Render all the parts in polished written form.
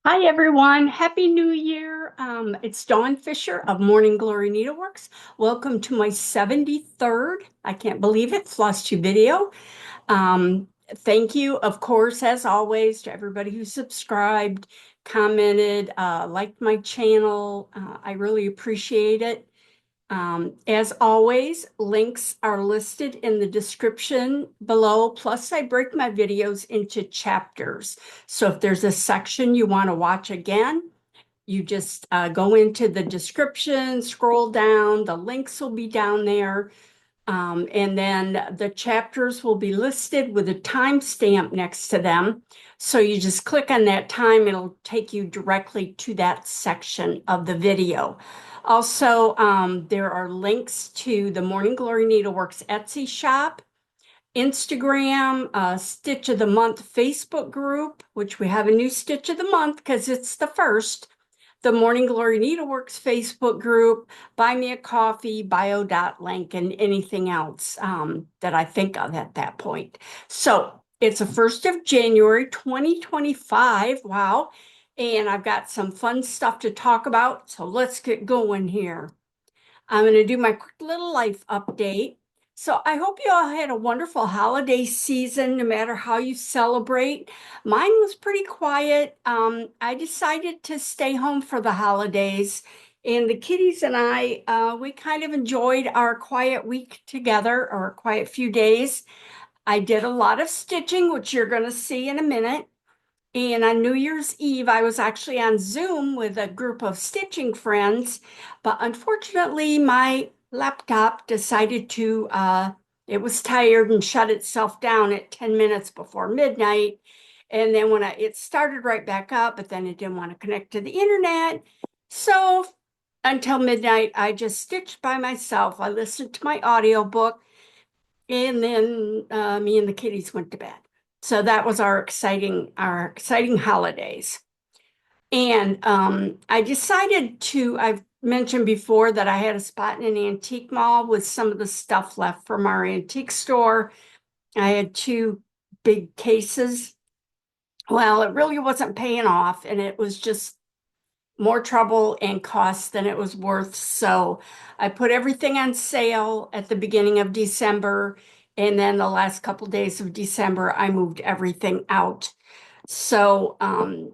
Hi, everyone. Happy New Year. It's Dawn Fisher of Morning Glory Needleworks. Welcome to my 73rd, I can't believe it, FlossTube video. Thank you, of course, as always, to everybody who subscribed, commented, liked my channel. I really appreciate it. As always, links are listed in the description below. Plus, I break my videos into chapters. So if there's a section you want to watch again, you just go into the description, scroll down, the links will be down there. And then the chapters will be listed with a timestamp next to them. So you just click on that time, it'll take you directly to that section of the video. Also, there are links to the Morning Glory Needleworks Etsy shop, Instagram, Stitch of the Month Facebook group, which we have a new Stitch of the Month because it's the first, the Morning Glory Needleworks Facebook group, Buy Me a Coffee, Bio.link, and anything else that I think of at that point. So it's the 1st of January, 2025. Wow. And I've got some fun stuff to talk about. So let's get going here. I'm going to do my quick little life update. So I hope you all had a wonderful holiday season, no matter how you celebrate. Mine was pretty quiet. I decided to stay home for the holidays, and the kiddies and I, we kind of enjoyed our quiet week together, or a quiet few days. I did a lot of stitching, which you're going to see in a minute. And on New Year's Eve, I was actually on Zoom with a group of stitching friends, but unfortunately, my laptop decided to, it was tired and shut itself down at 10 minutes before midnight. And then it started right back up, but then it didn't want to connect to the internet. So until midnight, I just stitched by myself. I listened to my audiobook, and then me and the kiddies went to bed. So that was our exciting holidays. And I decided to, I've mentioned before that I had a spot in an antique mall with some of the stuff left from our antique store. I had two big cases. Well, it really wasn't paying off, and it was just more trouble and cost than it was worth. So I put everything on sale at the beginning of December. And then the last couple days of December, I moved everything out. So I'm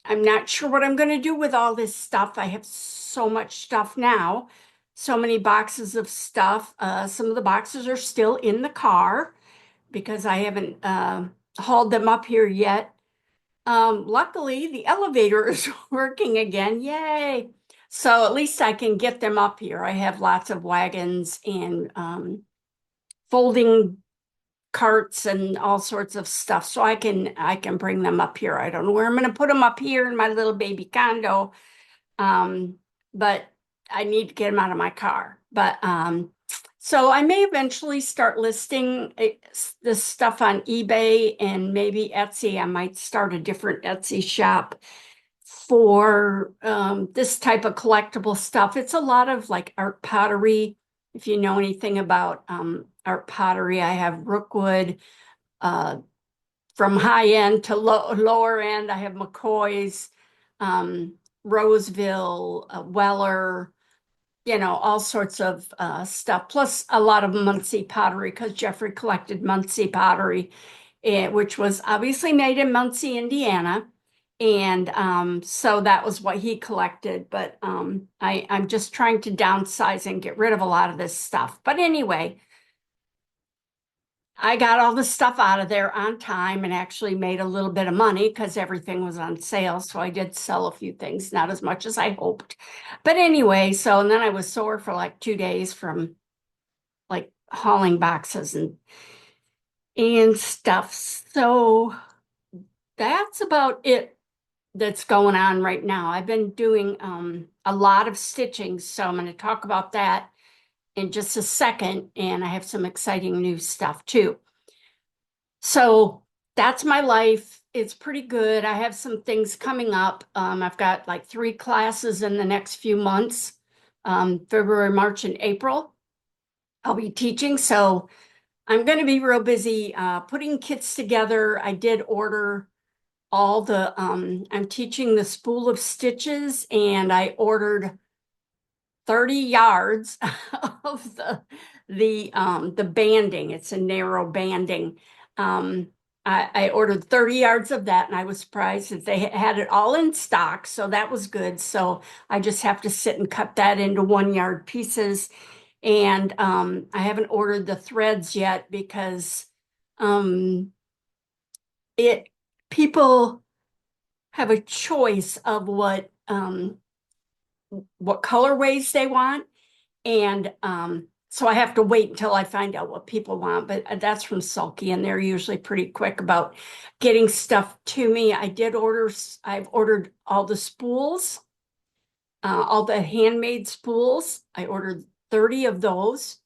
not sure what I'm going to do with all this stuff. I have so much stuff now, so many boxes of stuff. Some of the boxes are still in the car because I haven't hauled them up here yet. Luckily, the elevator is working again. Yay. So at least I can get them up here. I have lots of wagons and folding carts and all sorts of stuff. So I can bring them up here. I don't know where I'm going to put them up here in my little baby condo. But I need to get them out of my car. But so I may eventually start listing this stuff on eBay and maybe Etsy. I might start a different Etsy shop for this type of collectible stuff. It's a lot of like art pottery. If you know anything about art pottery, I have Rookwood, from high end to lower end. I have McCoy's, Roseville, Weller, all sorts of stuff, plus a lot of Muncie pottery because Jeffrey collected Muncie pottery, which was obviously made in Muncie, Indiana. And so that was what he collected. But I'm just trying to downsize and get rid of a lot of this stuff. But anyway, I got all the stuff out of there on time and actually made a little bit of money because everything was on sale. So I did sell a few things, not as much as I hoped. But anyway, and then I was sore for like 2 days from like hauling boxes and stuff. So that's about it that's going on right now. I've been doing a lot of stitching, so I'm going to talk about that in just a second, and I have some exciting new stuff too. So that's my life. It's pretty good. I have some things coming up. I've got like 3 classes in the next few months, February, March, and April. I'll be teaching, so I'm going to be real busy putting kits together. I did order I'm teaching the spool of stitches, and I ordered 30 yards of the banding. It's a narrow banding. I ordered 30 yards of that, and I was surprised that they had it all in stock, so that was good. So I just have to sit and cut that into 1 yard pieces. And I haven't ordered the threads yet because um, it people have a choice of what colorways they want. And so I have to wait until I find out what people want. But that's from Sulky, and they're usually pretty quick about getting stuff to me. I've ordered all the spools, all the handmade spools. I ordered 30 of those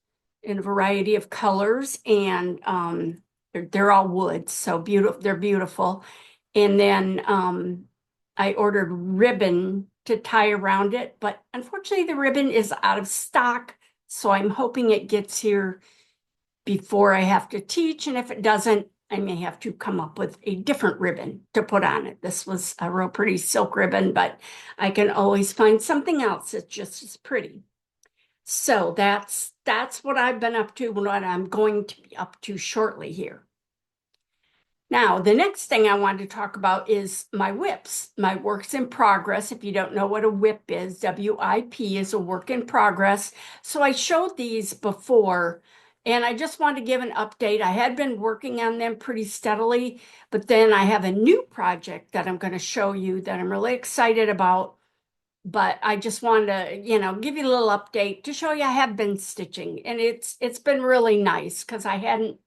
in a variety of colors, and they're all wood, so beautiful. They're beautiful. And then I ordered ribbon to tie around it, but unfortunately the ribbon is out of stock. So I'm hoping it gets here before I have to teach. And if it doesn't, I may have to come up with a different ribbon to put on it. This was a real pretty silk ribbon, but I can always find something else that's just as pretty. So that's what I've been up to, what I'm going to be up to shortly here. Now, the next thing I wanted to talk about is my WIPs, my works in progress. If you don't know what a WIP is, WIP is a work in progress. So I showed these before, and I just wanted to give an update. I had been working on them pretty steadily, but then I have a new project that I'm going to show you that I'm really excited about. But I just wanted to, give you a little update to show you I have been stitching, and it's been really nice because I hadn't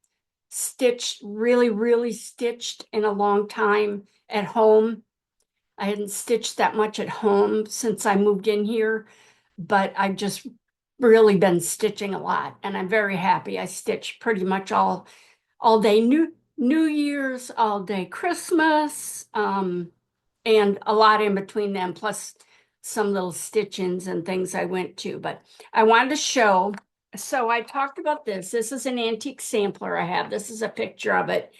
really stitched in a long time at home. I hadn't stitched that much at home since I moved in here, but I've just really been stitching a lot, and I'm very happy. I stitch pretty much all day New Year's, all day Christmas, and a lot in between them, plus some little stitch-ins and things I went to. But I wanted to show. So I talked about this. This is an antique sampler I have. This is a picture of it.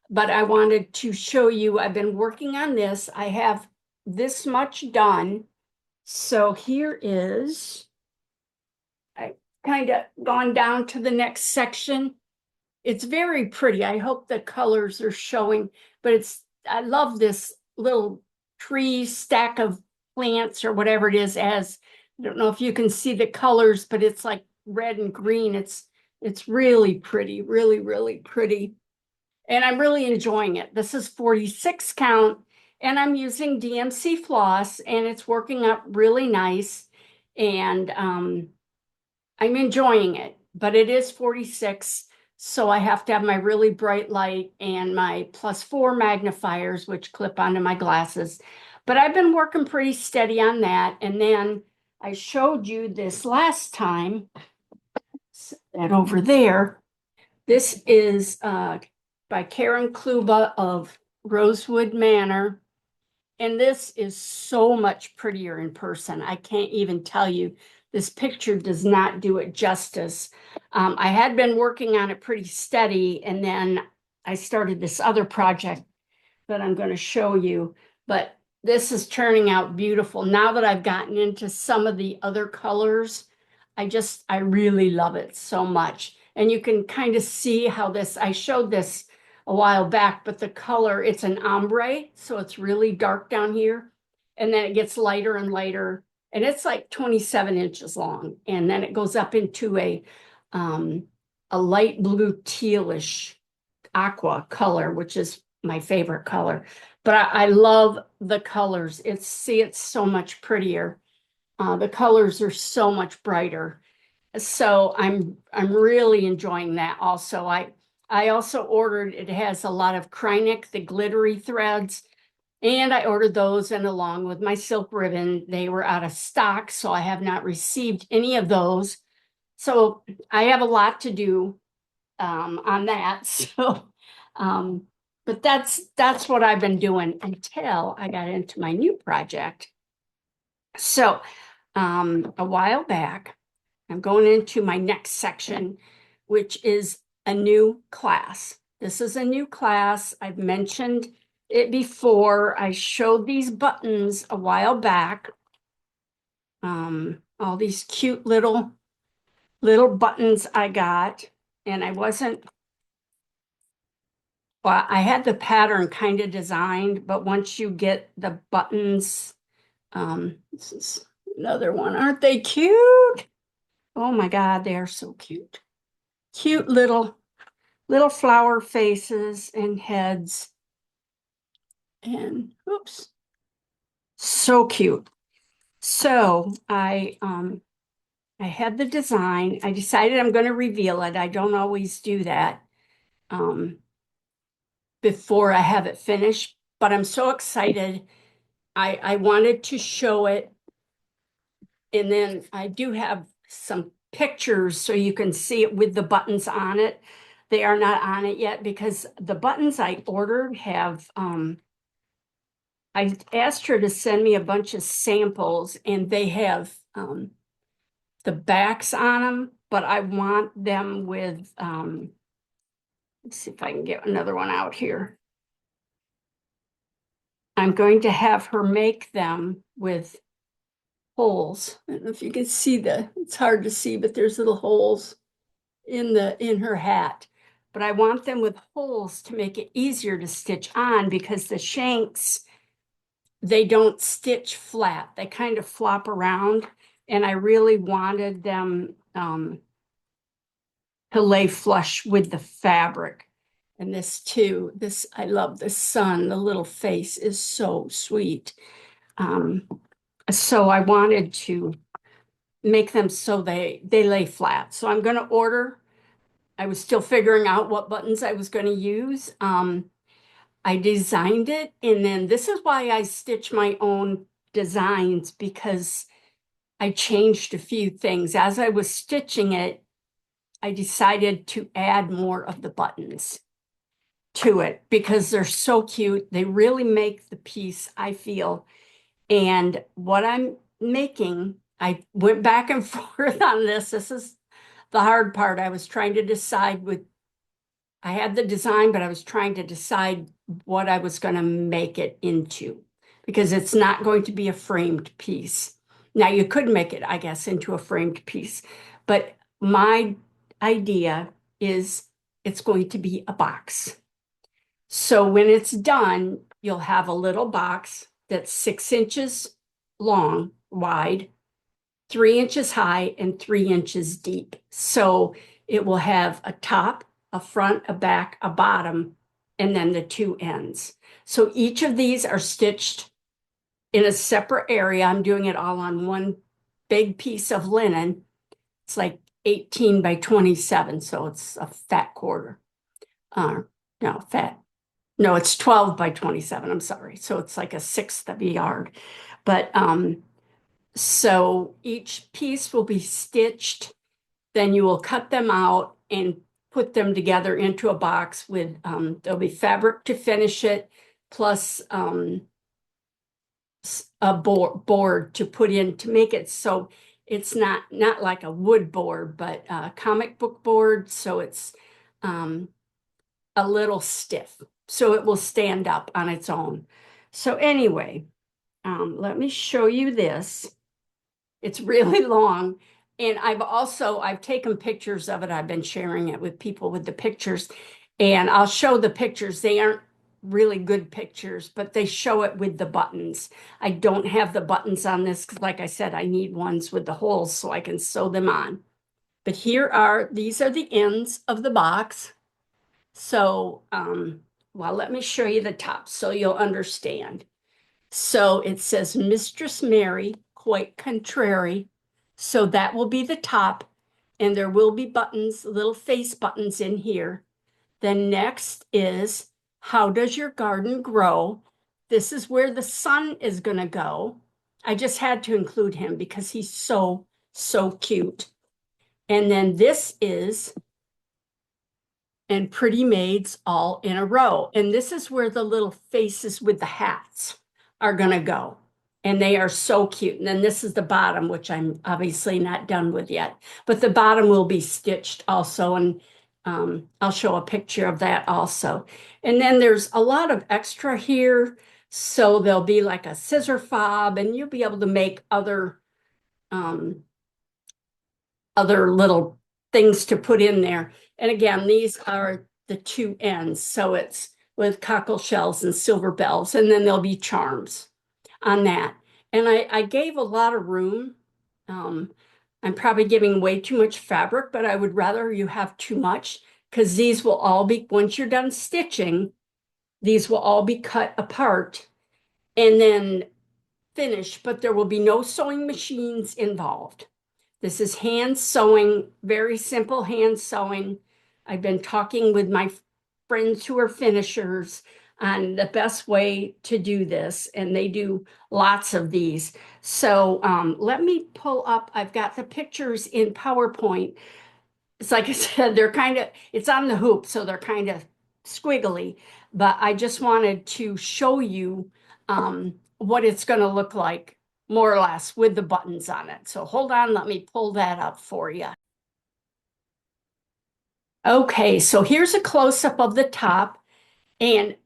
But I wanted to show you, I've been working on this. I have this much done. So here is, I kind of gone down to the next section. It's very pretty. I hope the colors are showing, but I love this little tree stack of plants or whatever it is. I don't know if you can see the colors, but it's like red and green. It's really pretty, really pretty. And I'm really enjoying it. This is 46 count, and I'm using DMC floss, and it's working up really nice. And I'm enjoying it, but it is 46. So I have to have my really bright light and my +4 magnifiers, which clip onto my glasses. But I've been working pretty steady on that. And then I showed you this last time, that over there. This is by Karen Kluba of Rosewood Manor. And this is so much prettier in person. I can't even tell you. This picture does not do it justice. I had been working on it pretty steady, and then I started this other project that I'm going to show you. But this is turning out beautiful. Now that I've gotten into some of the other colors, I really love it so much. And you can kind of see how I showed this a while back, but the color, it's an ombre, so it's really dark down here. And then it gets lighter and lighter, and it's like 27 inches long. And then it goes up into a light blue tealish aqua color, which is my favorite color. But I love the colors. It's so much prettier. The colors are so much brighter. So I'm really enjoying that also. I also ordered, it has a lot of Krynic, the glittery threads, and I ordered those, and along with my silk ribbon. They were out of stock, so I have not received any of those. So I have a lot to do on that. So, but that's what I've been doing until I got into my new project. So a while back, I'm going into my next section, which is a new class. This is a new class. I've mentioned it before. I showed these buttons a while back. All these cute little buttons I got, and well, I had the pattern kind of designed, but once you get the buttons, this is another one. Aren't they cute? Oh my God, they are so cute. Cute little flower faces and heads. And oops, so cute. So I had the design. I decided I'm going to reveal it. I don't always do that before I have it finished, but I'm so excited. I wanted to show it. And then I do have some pictures so you can see it with the buttons on it. They are not on it yet because the buttons I ordered have, I asked her to send me a bunch of samples and they have the backs on them, but I want them with, let's see if I can get another one out here. I'm going to have her make them with holes. I don't know if you can see it's hard to see, but there's little holes in her hat. But I want them with holes to make it easier to stitch on because the shanks, they don't stitch flat. They kind of flop around. And I really wanted them to lay flush with the fabric. And this too, I love the sun. The little face is so sweet. So I wanted to make them so they lay flat. So I'm going to order. I was still figuring out what buttons I was going to use. I designed it, and then this is why I stitch my own designs because I changed a few things. As I was stitching it, I decided to add more of the buttons to it because they're so cute. They really make the piece, I feel. And what I'm making, I went back and forth on this. This is the hard part. I was trying to decide I had the design, but I was trying to decide what I was going to make it into because it's not going to be a framed piece. Now you could make it, I guess, into a framed piece, but my idea is it's going to be a box. So when it's done, you'll have a little box that's 6 inches long, wide, 3 inches high, and 3 inches deep. So it will have a top, a front, a back, a bottom, and then the 2 ends. So each of these are stitched in a separate area. I'm doing it all on one big piece of linen. It's like 18 by 27, so it's a fat quarter. No, fat. No, it's 12 by 27. I'm sorry. So it's like a sixth of a yard. But so each piece will be stitched. Then you will cut them out and put them together into a box with there'll be fabric to finish it, plus a board to put in to make it so it's not like a wood board, but a comic book board. So it's a little stiff, so it will stand up on its own. So anyway, let me show you this. It's really long. And I've taken pictures of it. I've been sharing it with people with the pictures. And I'll show the pictures. They aren't really good pictures, but they show it with the buttons. I don't have the buttons on this because, like I said, I need ones with the holes so I can sew them on. But these are the ends of the box. So, well, let me show you the top so you'll understand. So it says Mistress Mary, quite contrary. So that will be the top, and there will be buttons, little face buttons in here. Then next is, how does your garden grow? This is where the sun is going to go. I just had to include him because he's so, so cute. And then this is, and pretty maids all in a row. And this is where the little faces with the hats are going to go. And they are so cute. And then this is the bottom, which I'm obviously not done with yet. But the bottom will be stitched also. And I'll show a picture of that also. And then there's a lot of extra here. So there'll be like a scissor fob, and you'll be able to make um, other little things to put in there. And again, these are the two ends. So it's with cockle shells and silver bells, and then there'll be charms on that. And I gave a lot of room. Um, I'm probably giving way too much fabric, but I would rather you have too much because these will all be, once you're done stitching, these will all be cut apart and then finished, but there will be no sewing machines involved. This is hand sewing, very simple hand sewing. I've been talking with my friends who are finishers on the best way to do this, and they do lots of these. So let me pull up, I've got the pictures in PowerPoint. It's like I said, they're kind of, it's on the hoop, so they're kind of squiggly, but I just wanted to show you what it's going to look like more or less with the buttons on it. So hold on, let me pull that up for you. Okay, so here's a close-up of the top, and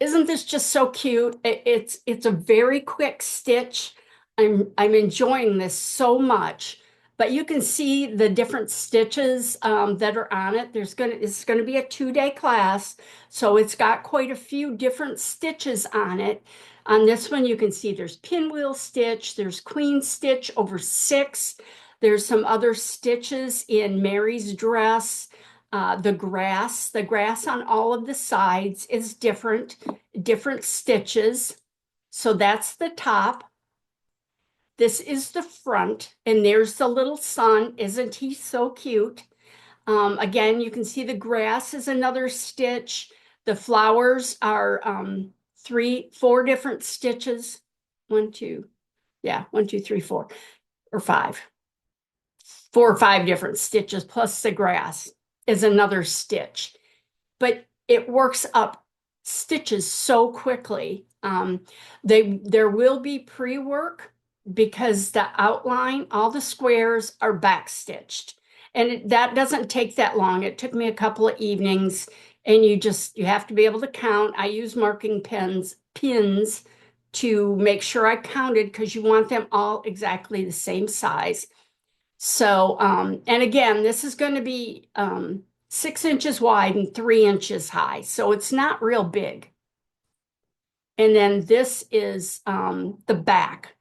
isn't this just so cute? It's a very quick stitch. I'm enjoying this so much. But you can see the different stitches that are on it. It's gonna be a 2-day class, so it's got quite a few different stitches on it. On this one, you can see there's pinwheel stitch, there's queen stitch over 6. There's some other stitches in Mary's dress. The grass on all of the sides is different stitches. So that's the top. This is the front, and there's the little sun. Isn't he so cute? Again, you can see the grass is another stitch. The flowers are 4 different stitches. 1, 2, yeah, 1, 2, 3, 4, or 5. 4 or 5 different stitches, plus the grass is another stitch. But it works up stitches so quickly. There will be pre-work because the outline, all the squares are back stitched. And that doesn't take that long. It took me a couple of evenings, and you have to be able to count. I use marking pins to make sure I counted because you want them all exactly the same size. So, and again, this is going to be 6 inches wide and 3 inches high. So it's not real big. And then this is the back,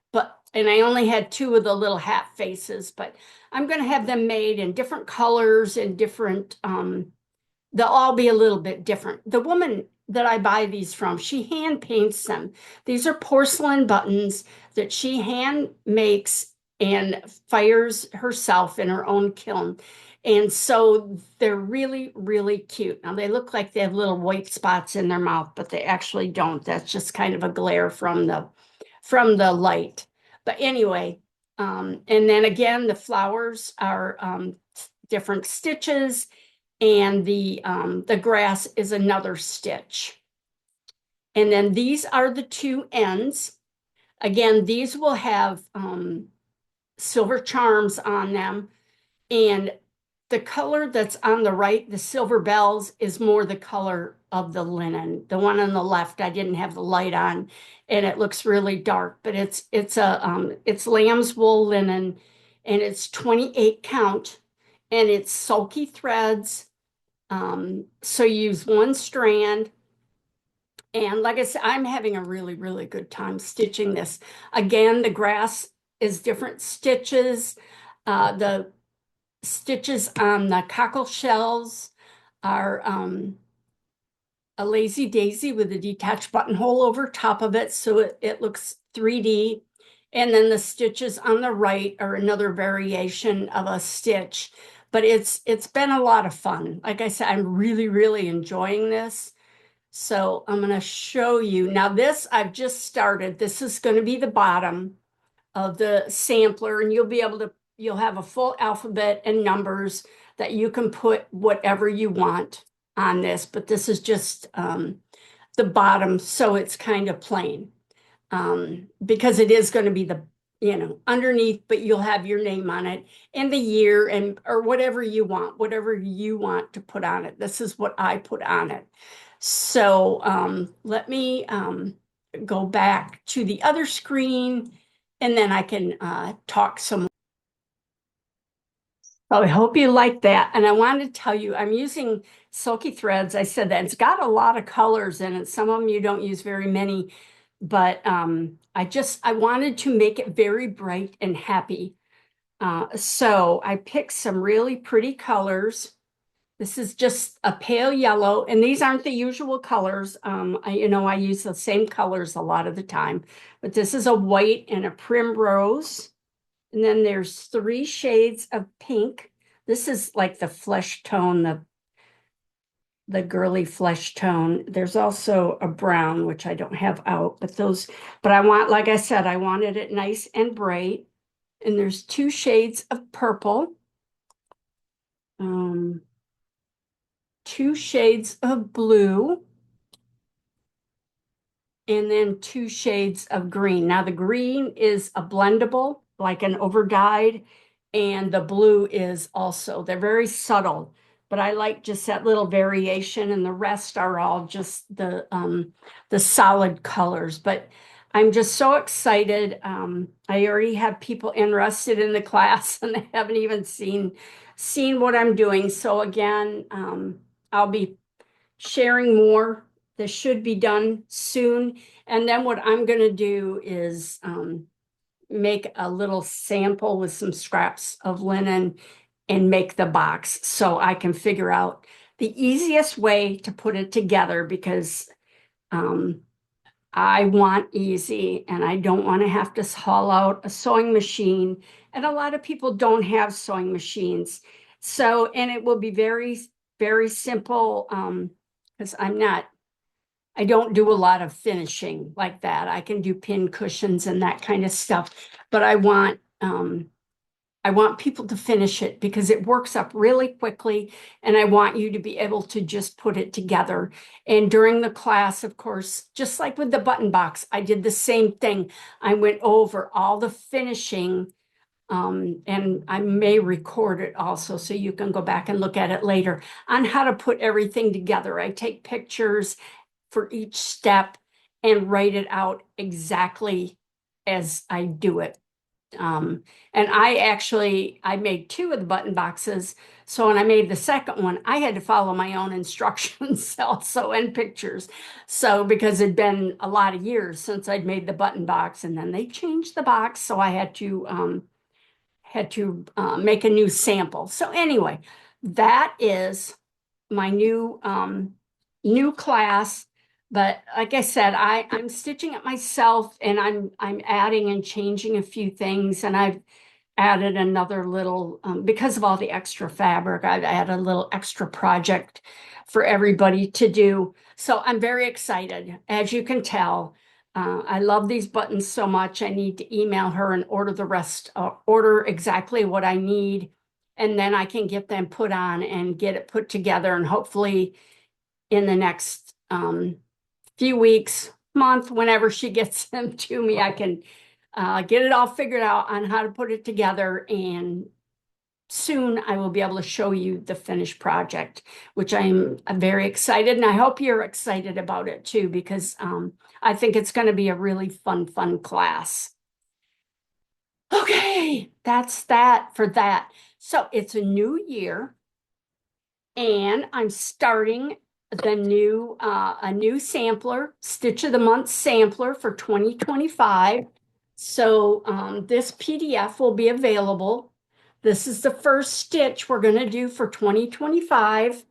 and I only had 2 of the little hat faces, but I'm going to have them made in different colors and different, they'll all be a little bit different. The woman that I buy these from, she hand paints them. These are porcelain buttons that she hand makes and fires herself in her own kiln. And so they're really, really cute. Now they look like they have little white spots in their mouth, but they actually don't. That's just kind of a glare from the light. But anyway, and then again, the flowers are different stitches, and the grass is another stitch. And then these are the 2 ends. Again, these will have silver charms on them. And the color that's on the right, the silver bells, is more the color of the linen. The one on the left, I didn't have the light on, and it looks really dark, but it's lamb's wool linen, and it's 28 count, and it's sulky threads. So you use 1 strand. And like I said, I'm having a really, really good time stitching this. Again, the grass is different stitches. The stitches on the cockle shells are a lazy daisy with a detached buttonhole over top of it, so it looks 3D. And then the stitches on the right are another variation of a stitch. But it's been a lot of fun. Like I said, I'm really, really enjoying this. So I'm going to show you. Now this I've just started. This is going to be the bottom of the sampler, and you'll have a full alphabet and numbers that you can put whatever you want on this, but this is just the bottom, so it's kind of plain because it is going to be underneath, but you'll have your name on it and the year and or whatever you want to put on it. This is what I put on it. So let me go back to the other screen and then I can talk some. So I hope you like that. And I wanted to tell you, I'm using Silky Threads. I said that it's got a lot of colors in it. Some of them you don't use very many, but I wanted to make it very bright and happy. So I picked some really pretty colors. This is just a pale yellow, and these aren't the usual colors. I use the same colors a lot of the time, but this is a white and a primrose. And then there's 3 shades of pink. This is like the flesh tone, the girly flesh tone. There's also a brown, which I don't have out, but like I said, I wanted it nice and bright. And there's 2 shades of purple, 2 shades of blue, and then 2 shades of green. Now the green is a blendable, like an overdyed, and the blue is also, they're very subtle, but I like just that little variation, and the rest are all just the solid colors. But I'm just so excited. I already have people interested in the class and they haven't even seen what I'm doing. So again, I'll be sharing more. This should be done soon. And then what I'm going to do is make a little sample with some scraps of linen and make the box so I can figure out the easiest way to put it together, because I want easy and I don't want to have to haul out a sewing machine. And a lot of people don't have sewing machines. So, and it will be very, very simple because I don't do a lot of finishing like that. I can do pin cushions and that kind of stuff, but I want people to finish it because it works up really quickly, and I want you to be able to just put it together. And during the class, of course, just like with the button box, I did the same thing. I went over all the finishing, and I may record it also so you can go back and look at it later on how to put everything together. I take pictures for each step and write it out exactly as I do it. And I made 2 of the button boxes. So when I made the second one, I had to follow my own instructions also and pictures. So because it'd been a lot of years since I'd made the button box, and then they changed the box. So I had to make a new sample. So anyway, that is my new class. But like I said, I'm stitching it myself, and I'm adding and changing a few things, and I've added another little because of all the extra fabric. I've added a little extra project for everybody to do. So I'm very excited, as you can tell. I love these buttons so much. I need to email her and order the rest, order exactly what I need, and then I can get them put on and get it put together, and hopefully in the next few weeks, month, whenever she gets them to me, I can get it all figured out on how to put it together. And soon I will be able to show you the finished project, which I'm very excited. And I hope you're excited about it too, because I think it's going to be a really fun class. Okay, that's that for that. So it's a new year, and I'm starting a new sampler, Stitch of the Month sampler for 2025. So this PDF will be available. This is the first stitch we're going to do for 2025.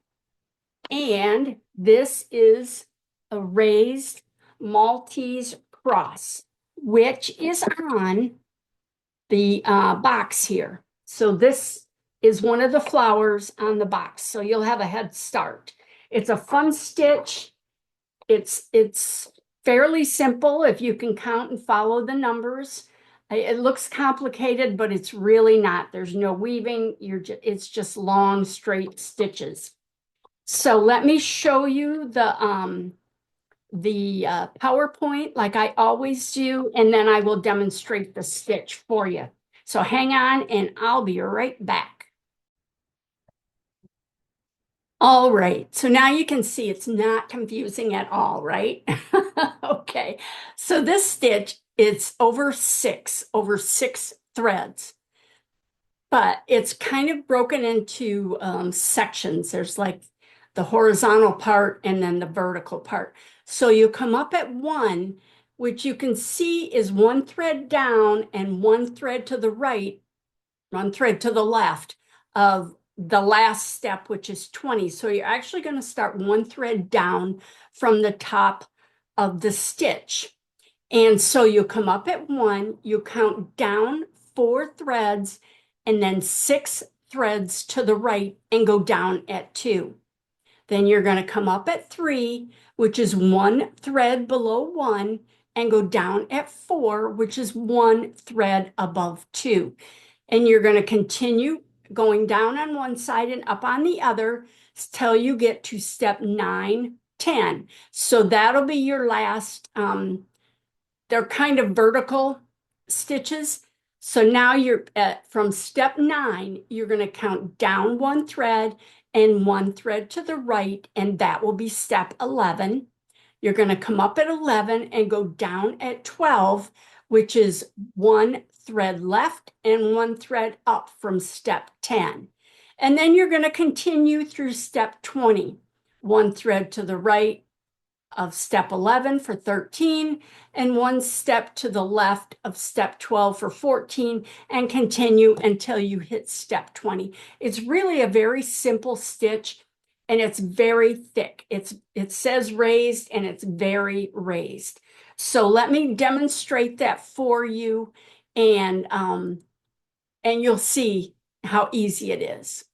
And this is a raised Maltese cross, which is on the box here. So this is one of the flowers on the box. So you'll have a head start. It's a fun stitch. It's fairly simple if you can count and follow the numbers. It looks complicated, but it's really not. There's no weaving. It's just long, straight stitches. So let me show you the PowerPoint like I always do, and then I will demonstrate the stitch for you. So hang on and I'll be right back. All right, so now you can see it's not confusing at all, right? Okay, so this stitch, it's over six threads, but it's kind of broken into sections. There's like the horizontal part and then the vertical part. So you come up at one, which you can see is one thread down and one thread to the right, one thread to the left of the last step, which is 20. So you're actually going to start one thread down from the top of the stitch. And so you come up at one, you count down 4 threads, and then 6 threads to the right and go down at 2. Then you're going to come up at 3, which is 1 thread below 1, and go down at 4, which is 1 thread above 2. And you're going to continue going down on one side and up on the other till you get to step 9, 10. So that'll be your last, they're kind of vertical stitches. So now you're from step 9, you're going to count down 1 thread and 1 thread to the right, and that will be step 11. You're going to come up at 11 and go down at 12, which is 1 thread left and 1 thread up from step 10. And then you're going to continue through step 20, 1 thread to the right of step 11 for 13, and 1 step to the left of step 12 for 14, and continue until you hit step 20. It's really a very simple stitch, and it's very thick. It says raised, and it's very raised. So let me demonstrate that for you, and you'll see how easy it is.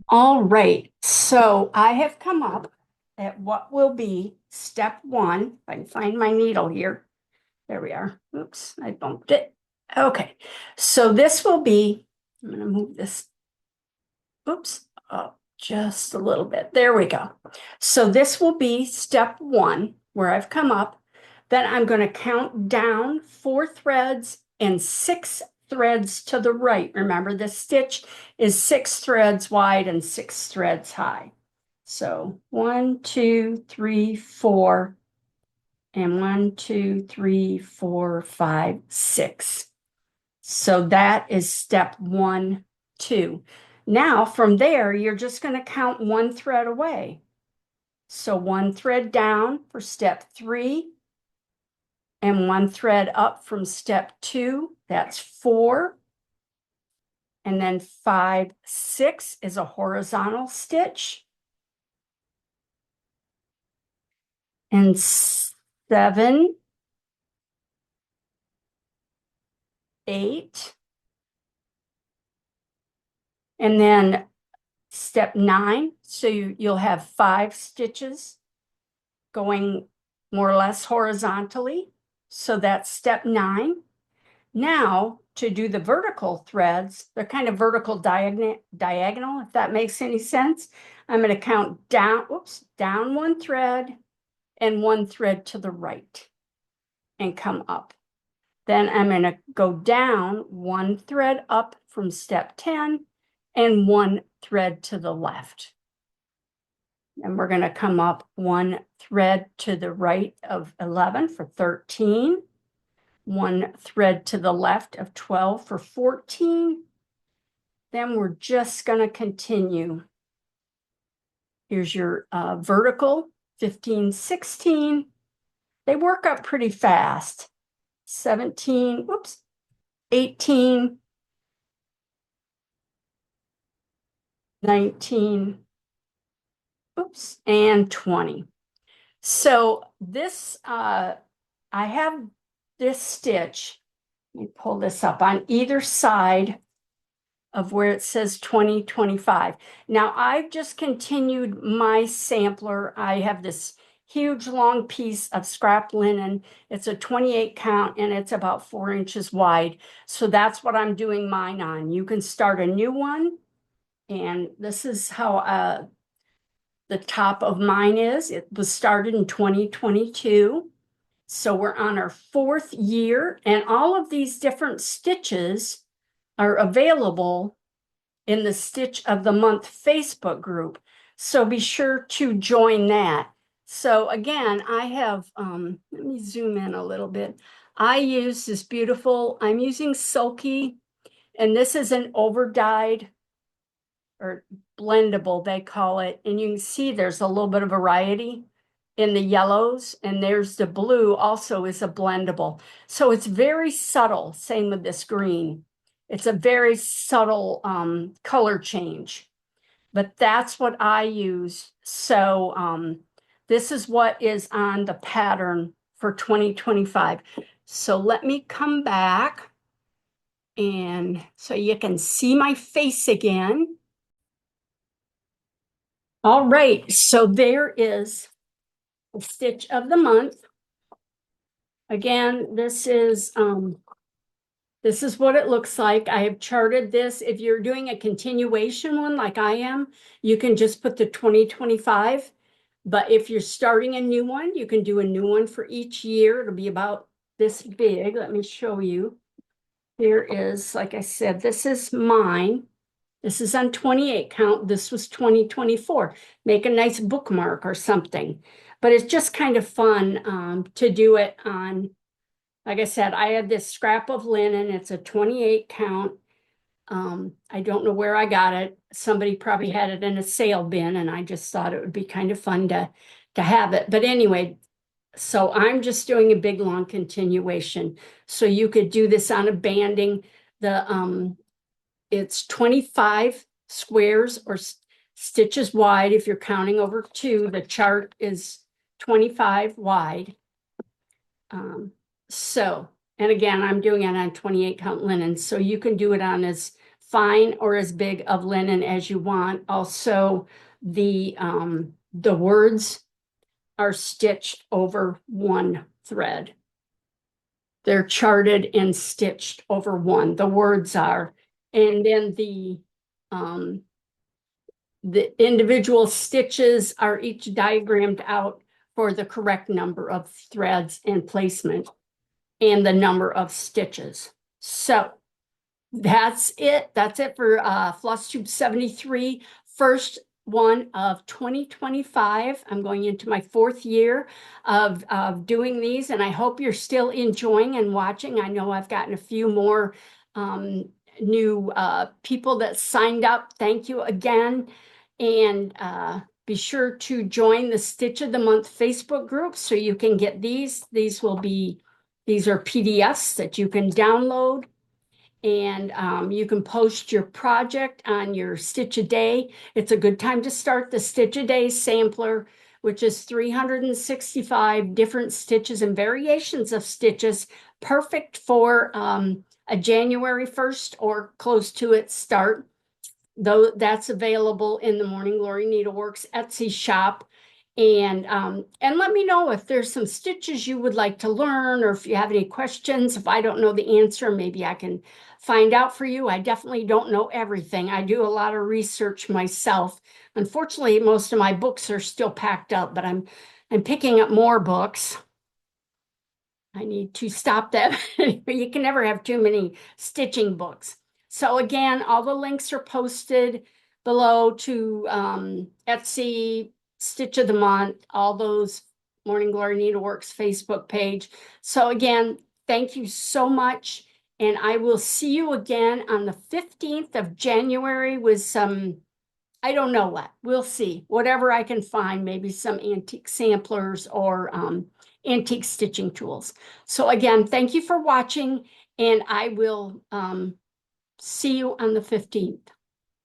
All right, so I have come up at what will be step 1. If I can find my needle here. There we are. Oops, I bumped it. Okay, so this will be, I'm going to move this, oops, up just a little bit. There we go. So this will be step 1, where I've come up. Then I'm going to count down 4 threads and 6 threads to the right. Remember, this stitch is 6 threads wide and 6 threads high. So 1, 2, 3, 4, and 1, 2, 3, 4, 5, 6. So that is step 1, 2. Now from there, you're just going to count 1 thread away. So 1 thread down for step 3, and 1 thread up from step 2, that's 4. And then 5, 6 is a horizontal stitch. And 7, 8. And then step 9, so you'll have 5 stitches going more or less horizontally. So that's step 9. Now, to do the vertical threads, they're kind of vertical diagonal, if that makes any sense. I'm going to count down, down 1 thread and 1 thread to the right and come up. Then I'm going to go down 1 thread up from step 10 and 1 thread to the left. And we're going to come up 1 thread to the right of 11 for 13, 1 thread to the left of 12 for 14. Then we're just going to continue. Here's your vertical, 15, 16. They work up pretty fast. 17, 18, 19, and 20. So this, I have this stitch, let me pull this up, on either side of where it says 20, 25. Now I've just continued my sampler. I have this huge long piece of scrap linen. It's a 28 count and it's about 4 inches wide. So that's what I'm doing mine on. You can start a new one. And this is how the top of mine is. It was started in 2022. So we're on our 4th year, and all of these different stitches are available in the Stitch of the Month Facebook group. So be sure to join that. So again, I have, let me zoom in a little bit. I use this beautiful, I'm using Sulky, and this is an over dyed or blendable, they call it. And you can see there's a little bit of variety in the yellows, and there's the blue also is a blendable. So it's very subtle, same with this green. It's a very subtle color change, but that's what I use. So this is what is on the pattern for 2025. So let me come back, and so you can see my face again. All right, so there is the stitch of the month. Again, this is what it looks like. I have charted this. If you're doing a continuation one like I am, you can just put the 2025. But if you're starting a new one, you can do a new one for each year. It'll be about this big. Let me show you. Here is, like I said, this is mine. This is on 28 count. This was 2024. Make a nice bookmark or something. But it's just kind of fun to do it on, like I said, I had this scrap of linen. It's a 28 count. I don't know where I got it. Somebody probably had it in a sale bin, and I just thought it would be kind of fun to have it. But anyway, so I'm just doing a big long continuation. So you could do this on a banding. It's 25 squares or stitches wide. If you're counting over 2, the chart is 25 wide. And again, I'm doing it on 28 count linen, so you can do it on as fine or as big of linen as you want. Also, the words are stitched over one thread. They're charted and stitched over one. The words are, and then the individual stitches are each diagrammed out for the correct number of threads and placement and the number of stitches. So that's it. That's it for FlossTube 73, first one of 2025. I'm going into my 4th year of doing these, and I hope you're still enjoying and watching. I know I've gotten a few more new people that signed up. Thank you again. And be sure to join the Stitch of the Month Facebook group so you can get these. These are PDFs that you can download, and you can post your project on your Stitch a Day. It's a good time to start the Stitch a Day sampler, which is 365 different stitches and variations of stitches, perfect for a January 1st or close to it start. Though that's available in the Morning Glory Needleworks Etsy shop. And let me know if there's some stitches you would like to learn, or if you have any questions. If I don't know the answer, maybe I can find out for you. I definitely don't know everything. I do a lot of research myself. Unfortunately, most of my books are still packed up, but I'm picking up more books. I need to stop that. You can never have too many stitching books. So again, all the links are posted below to Etsy, Stitch of the Month, all those Morning Glory Needleworks Facebook page. So again, thank you so much. And I will see you again on the 15th of January with some, I don't know what, we'll see. Whatever I can find, maybe some antique samplers or antique stitching tools. So again, thank you for watching, and I will see you on the 15th.